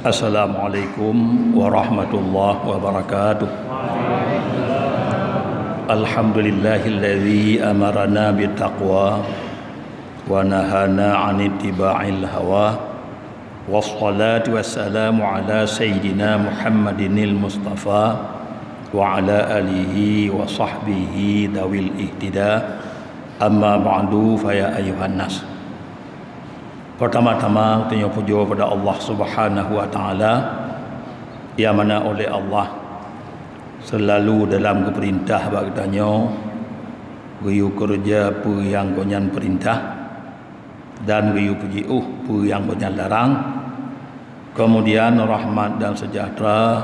Assalamualaikum warahmatullahi wabarakatuh. Alhamdulillahilladzi amarana bittaqwa wa nahana 'anil ittiba'il hawa. Wassalatu wassalamu ala sayyidina Muhammadinil Mustafa wa ala alihi wa sahbihi dawil ihtida. Amma ba'du fa ya ayyuhan nas. Pertama-tama tanya puja pada Allah Subhanahu wa taala yang mana oleh Allah selalu dalam keperintah bagdanya guyu kerja apa yang konyan perintah dan guyu puji apa yang konyan larang. Kemudian rahmat dan sejahtera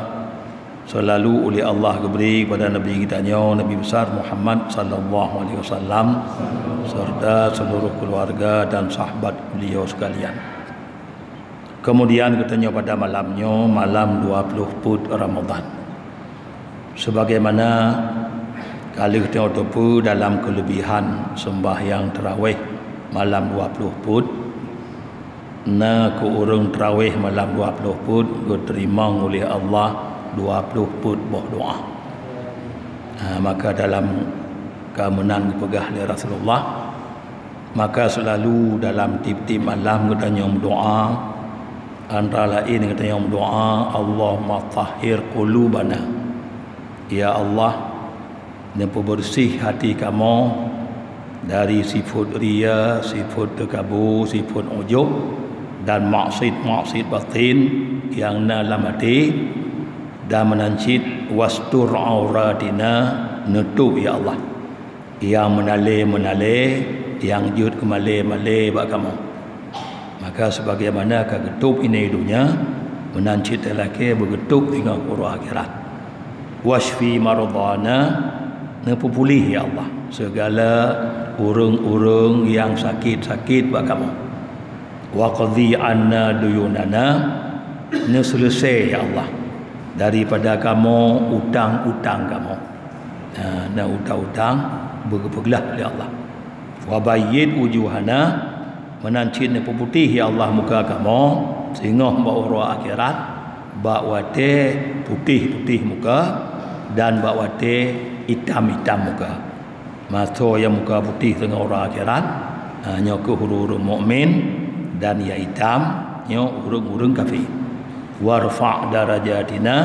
selalu oleh Allah diberi kepada Nabi kita Nabi besar Muhammad sallallahu alaihi wasallam serta seluruh keluarga dan sahabat beliau sekalian. Kemudian katanya pada malamnya, malam 20 Put Ramadan. Sebagaimana kali kita tahu dalam kelebihan sembahyang tarawih malam 20 Put, na ke orang tarawih malam 20 Put diterima oleh Allah 20 Put doa. Maka dalam keamanan pegah oleh Rasulullah, maka selalu dalam tip-tip malam katanya doa, antara lain katanya doa, Allahumma tahhir qulubana, ya Allah, bersih hati kamu dari sifat riya, sifat takabur, sifat ujub dan maksiat batin yang dalam hati, dan menancit wastur auratina, nutup ya Allah yang menale yang jud kemale bak kamu. Maka sebagaimana kegetup ini dunia menancit lelaki bergetup hingga kurang akhirat. Washfi maradana, nepupulih ya Allah segala urung-urung yang sakit-sakit bak kamu. Wa qadhi anna duyunana, selesai ya Allah daripada kamu utang-utang kamu. Nah utang-utang bergelah ya Allah. Wa bayyid wujuhana, menancit nepuputih ya Allah muka kamu sehingga bawa akhirat bak wate putih-putih muka dan bak wate hitam-hitam muka. Masa yang muka putih tengah orang akhirat hanya ke huruf mukmin dan ya hitam nya urung-urung kafir. Warfa' darajatina,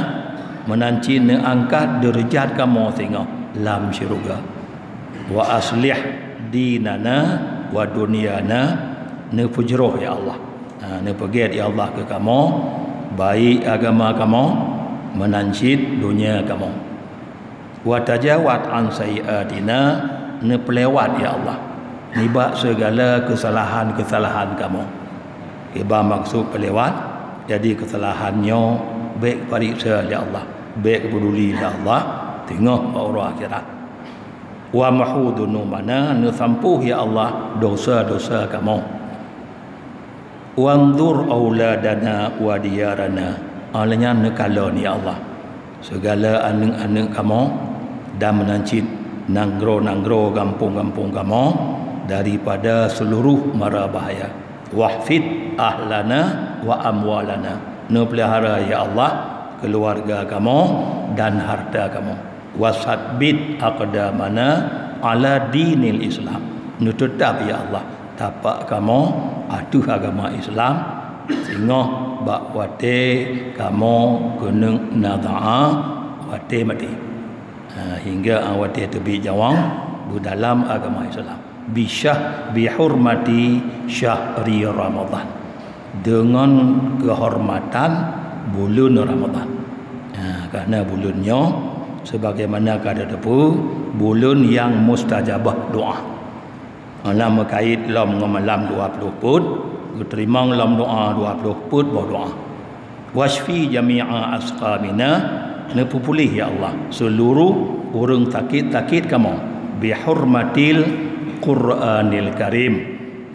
menancit angkat derajat kamu sehingga lam syurga. Wa aslih dinana wa dunyana, nepujroh ya Allah, nepeget ya Allah ke kamu baik agama kamu, menancit dunia kamu. Wa tajawat an sayiatina, nepelewat ya Allah nibak segala kesalahan-kesalahan kamu. Iba maksud pelewat, jadi kesalahannya baik pariksa ya Allah, baik peduli ya Allah tengok bahawa akhirat. Wa mahudunu mana, nesampuh ya Allah dosa-dosa kamu. Wanzur auladana wa diyarana, alanya nekalon ya Allah segala anak-anak kamu dan menancit nanggro-nanggro kampung-kampung kamu daripada seluruh mara bahaya. Wahfid ahlana wa amwalana, nepelihara ya Allah keluarga kamu dan harta kamu. Wasatbit aqdamana ala dinil Islam, tetap ya Allah tapak kamu atuh agama Islam sehingga bak wate kamu kena nada'a wate mati hingga wate tebi jawang dalam agama Islam. Bihurmati syahri Ramadan, dengan kehormatan bulan Ramadan. Karena bulannya sebagaimana kada tepu bulan yang mustajabah doa. Nama kait lam malam 20 Put, diterima lam doa 20 Put berdoa. Wasfi jami'a asqamina, nepupulih ya Allah seluruh orang sakit-sakit kamu. Bihurmatil Quranil Karim,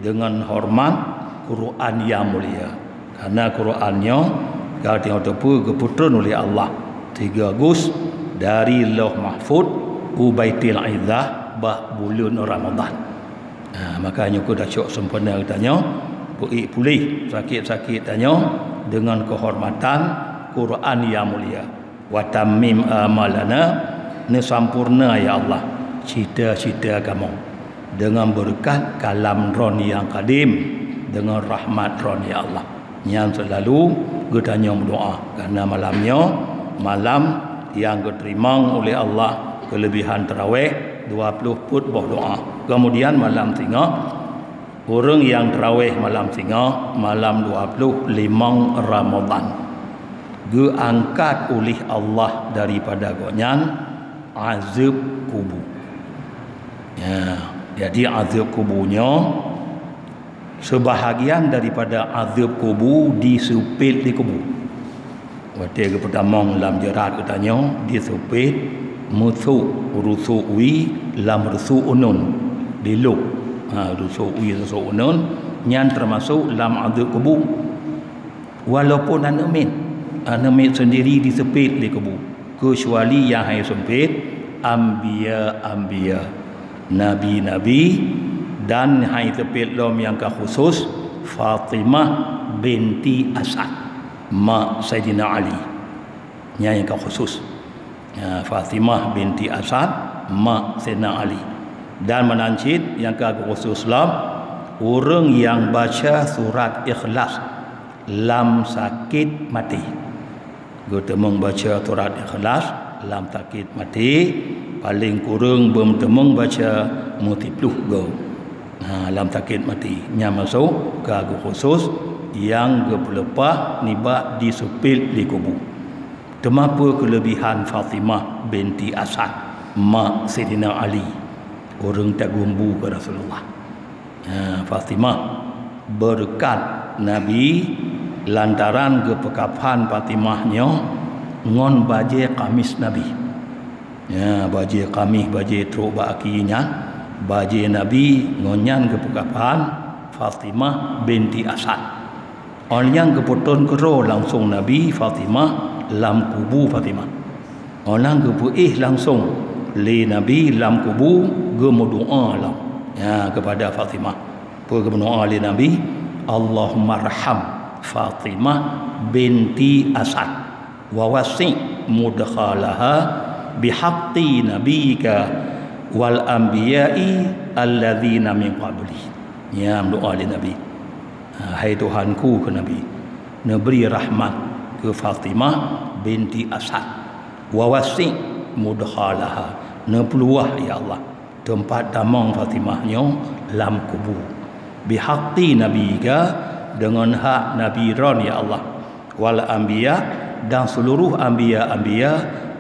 dengan hormat Quran yang mulia. Karena Qurannya kalau tengok tepu keputran oleh Allah 3 Agustus dari Lauh Mahfud Ubaitil Izzah bah bulan Ramadan. Makanya aku dah syok sempurna katanya pergi pulih sakit-sakit tanya dengan kehormatan Quran yang mulia. Wa tammim amalana, ne sampurna ya Allah cita-cita kamu dengan berkat kalam ron yang kadim, dengan rahmat ron ya Allah yang selalu getanya berdoa karena malam yang diterima oleh Allah kelebihan tarawih 20 put berdoa. Kemudian malam tengah orang yang tarawih malam tengah malam 25 Ramadan diangkat oleh Allah daripada gonyan azab kubur. Ya, jadi azab kuburnya sebahagian daripada azab kubur disupit di kubur. Waktu pertama dalam jerat katanya disupit musuh rusuwi lam rusuunun diluk rusuwi rusuunun yang termasuk lam azab kubur. Walaupun anamin sendiri disepit di kubur, kecuali yang hanya sempit anbiya nabi dan hanya sepit lom yang khusus Fatimah binti Asad mak Sayyidina Ali yang khusus Fatimah binti Asad mak Sayyidina Ali. Dan menancit yang khusus orang yang baca surat Ikhlas lam sakit mati. Kita membaca surat Ikhlas lam sakit mati paling kurang bertemung baca multipluh go. Lam sakit mati nya masuk ke khusus yang berlepas nibak disupil di kubur. Temapa kelebihan Fatimah binti Asad mak Sayyidina Ali, orang tak gumbu ke Rasulullah. Fatimah berkat Nabi lantaran kepekapan Fatimahnya ngon baje kamis Nabi. Baje kamis baje truk bakinya baje Nabi ngonyan kepekapan Fatimah binti Asad. Orang yang keputon kero langsung Nabi Fatimah lam kubu Fatimah. Orang kepuih langsung li Nabi lam kubu gemodoa lah kepada Fatimah. Berdoa li Nabi, Allahumma arham Fatimah binti Asad wa wasi' mudkhalaha bihaqqi nabiyika wal anbiya'i alladzina min qabli. Ya doa li Nabi, hai Tuhanku ke Nabi, beri rahmat ke Fatimah binti Asad wa wasi' mudkhalaha, peluah ya Allah tempat damang Fatimahnya lam kubur bihaqqi nabiyika, dengan hak Nabi ron ya Allah, wal anbiya, dan seluruh anbiya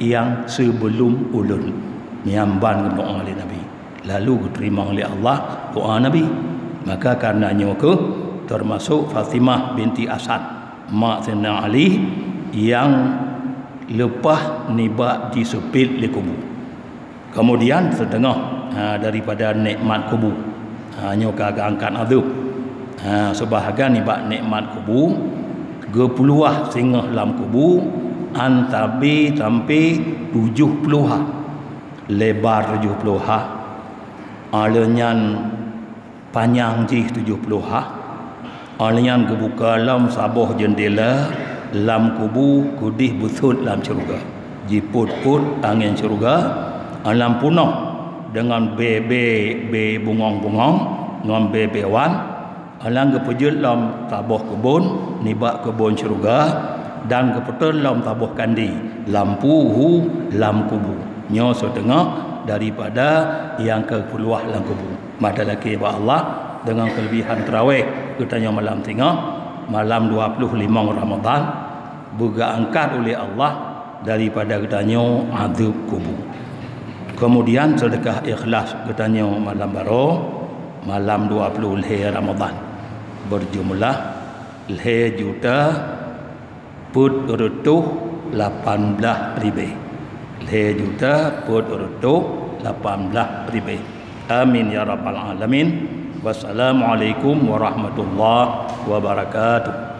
yang sebelum ulun. Nyamban doa oleh Nabi lalu diterima oleh Allah doa Nabi. Maka karenanya termasuk Fatimah binti Asad mak Sayyidina Ali yang lepas nibak disepit di kubur. Kemudian setengah daripada nikmat kubur hanya kagak angkat azab. Sebahagian nibak nikmat kubur gepuluah singgah dalam kubur antabi sampai 70 lebar 70 alenyan panjang jih 70 alenyan kebuka lam sabuh jendela lam kubur kudih busut lam syurga jiput-put angin syurga alam punah dengan be bungong-bungong dengan bewan alang kepejut lam tabuh kebun nibak kebun syurga dan kepetul lam tabuh kandi lampuhu lam kubur nyo setengah daripada yang kepeluah lam kubur. Mada laki wa Allah dengan kelebihan tarawih katanya malam tengah malam 25 Ramadan buga angkat oleh Allah daripada katanya azab kubur. Kemudian sedekah ikhlas katanya malam baru malam 20 Ramadan berjumlah juta put rutuh 18,000 juta put rutuh 18,000. Amin ya rabbal alamin. Wassalamualaikum warahmatullahi wabarakatuh.